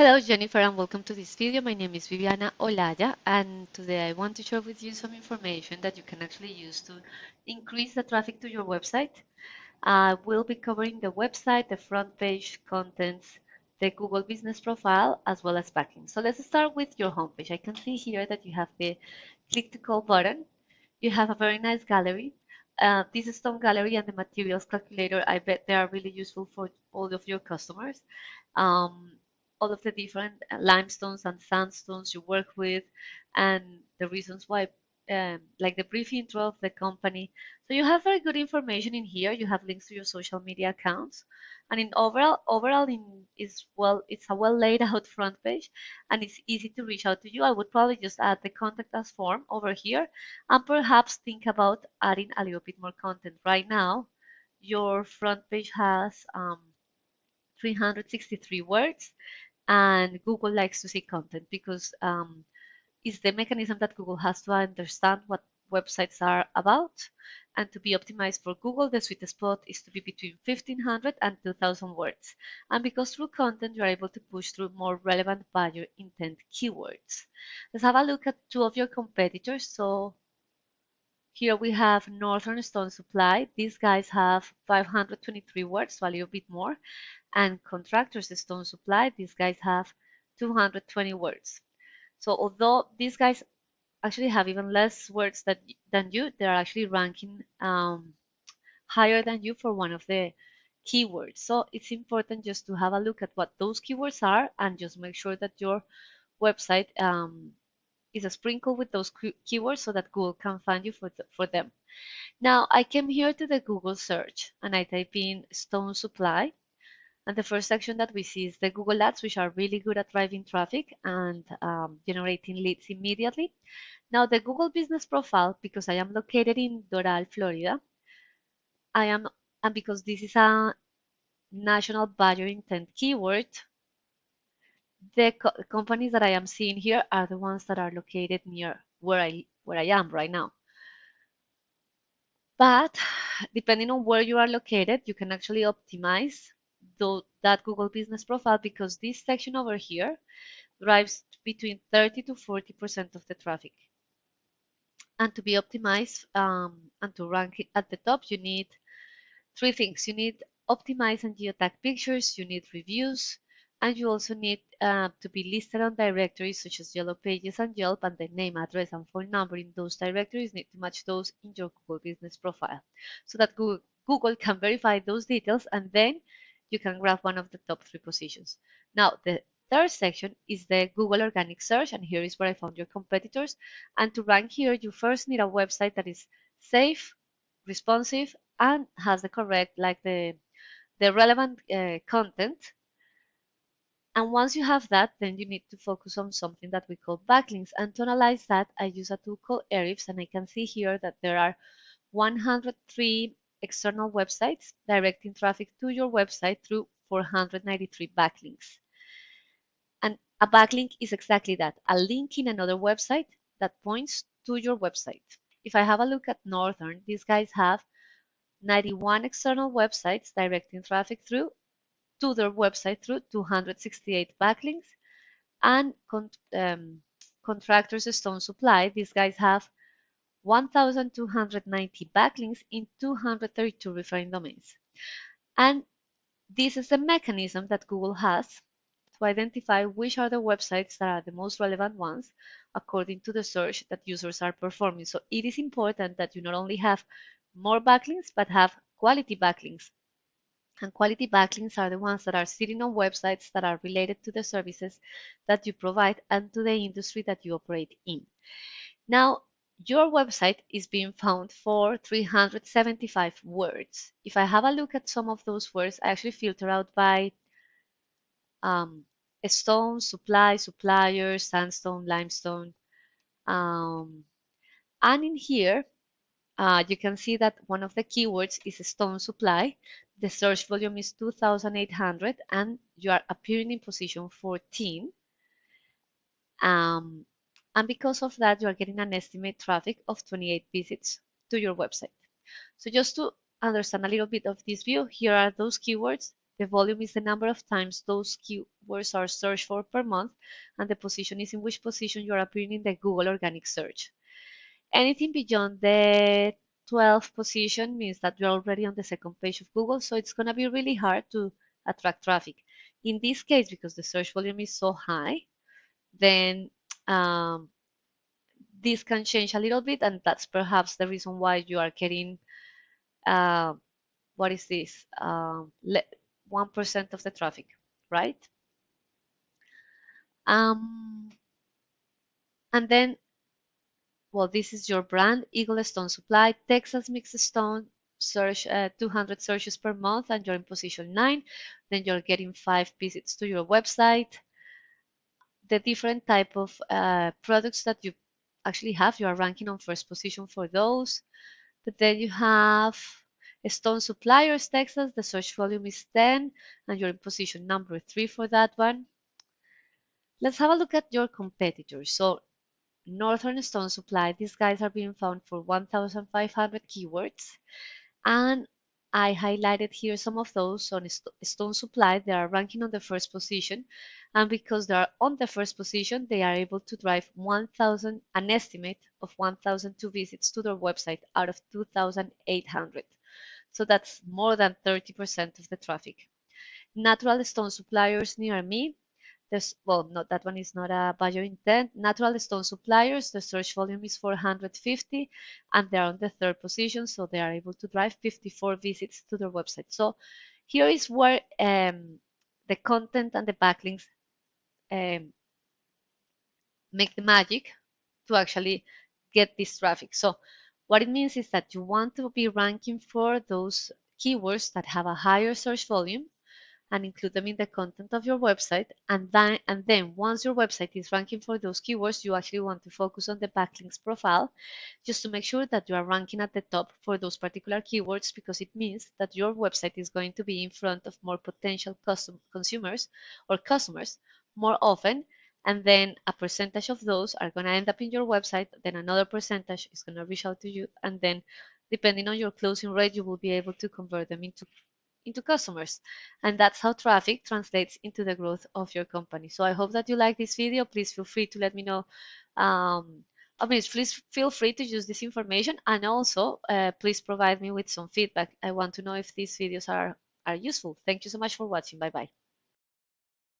Hello Jennifer and welcome to this video. My name is Viviana Olaya and today I want to share with you some information that you can actually use to increase the traffic to your website. We'll be covering the website, the front page, contents, the Google business profile, as well as backlinks. So let's start with your homepage. I can see here that you have the click to call button. You have a very nice gallery. This stone gallery and the materials calculator, I bet they are really useful for all of your customers. Um, all of the different limestones and sandstones you work with, and the reasons why, like the brief intro of the company. So you have very good information in here. You have links to your social media accounts, and in overall it's a well laid out front page, and it's easy to reach out to you. I would probably just add the contact us form over here, and perhaps think about adding a little bit more content. Right now, your front page has 363 words, and Google likes to see content because it's the mechanism that Google has to understand what websites are about. And to be optimized for Google, the sweet spot is to be between 1,500 and 2,000 words. And because through content, you're able to push through more relevant buyer intent keywords. Let's have a look at two of your competitors. So here we have Northern Stone Supply. These guys have 523 words, so a little bit more. And Contractors Stone Supply, these guys have 220 words. So although these guys actually have even less words than you, they're actually ranking higher than you for one of the keywords. So it's important just to have a look at what those keywords are and just make sure that your website is a sprinkle with those keywords so that Google can find you for them. Now I came here to the Google search and I type in stone supply. And the first section that we see is the Google Ads, which are really good at driving traffic and generating leads immediately. Now the Google Business Profile, because I am located in Doral, Florida, and because this is a national buyer intent keyword, the companies that I am seeing here are the ones that are located near where I am right now. But depending on where you are located, you can actually optimize that Google Business Profile because this section over here drives between 30 to 40% of the traffic. And to be optimized and to rank at the top, you need three things. You need optimized and geotag pictures, you need reviews, and you also need to be listed on directories such as Yellow Pages and Yelp, and the name, address, and phone number in those directories need to match those in your Google Business Profile so that Google can verify those details, and then you can grab one of the top 3 positions. Now, the third section is the Google Organic Search, and here is where I found your competitors. And to rank here, you first need a website that is safe, responsive, and has the correct, like the relevant content. And once you have that, then you need to focus on something that we call backlinks. And to analyze that, I use a tool called Ahrefs, and I can see here that there are 103 external websites directing traffic to your website through 493 backlinks. And a backlink is exactly that, a link in another website that points to your website. If I have a look at Northern, these guys have 91 external websites directing traffic to their website through 268 backlinks. And Contractors Stone Supply, these guys have 1,290 backlinks in 232 referring domains. And this is the mechanism that Google has to identify which are the websites that are the most relevant ones according to the search that users are performing. So it is important that you not only have more backlinks, but have quality backlinks. And quality backlinks are the ones that are sitting on websites that are related to the services that you provide and to the industry that you operate in. Now, your website is being found for 375 words. If I have a look at some of those words, I actually filter out by stone, supply, supplier, sandstone, limestone. And in here, you can see that one of the keywords is stone supply. The search volume is 2,800 and you are appearing in position 14. And because of that, you are getting an estimate traffic of 28 visits to your website. So just to understand a little bit of this view, here are those keywords. The volume is the number of times those keywords are searched for per month, and the position is in which position you are appearing in the Google organic search. Anything beyond the 12th position means that you're already on the second page of Google, so it's going to be really hard to attract traffic. In this case, because the search volume is so high, then this can change a little bit, and that's perhaps the reason why you are getting uh, what is this? 1% of the traffic, right? And then, well, this is your brand, Eagle Stone Supply, Texas Mixed Stone, search 200 searches per month, and you're in position 9. Then you're getting 5 visits to your website. The different type of products that you actually have, you are ranking on first position for those. But then you have Stone Suppliers, Texas, the search volume is 10, and you're in position number 3 for that one. Let's have a look at your competitors. So Northern Stone Supply, these guys are being found for 1,500 keywords. And I highlighted here some of those on Stone Supply. They are ranking on the first position. And because they are on the first position, they are able to drive an estimate of 1,002 visits to their website out of 2,800. So that's more than 30% of the traffic. Natural Stone Suppliers near me, well, not that one is not a bio intent. Natural Stone Suppliers, the search volume is 450, and they're on the third position, so they are able to drive 54 visits to their website. So here is where the content and the backlinks make the magic to actually get this traffic. So what it means is that you want to be ranking for those keywords that have a higher search volume, and include them in the content of your website. And then once your website is ranking for those keywords, you actually want to focus on the backlinks profile just to make sure that you are ranking at the top for those particular keywords, because it means that your website is going to be in front of more potential consumers or customers more often. And then a percentage of those are going to end up in your website, then another percentage is going to reach out to you, and then depending on your closing rate, you will be able to convert them into customers. And that's how traffic translates into the growth of your company. So I hope that you like this video. Please feel free to let me know. Please feel free to use this information, and also please provide me with some feedback. I want to know if these videos are useful. Thank you so much for watching. Bye bye.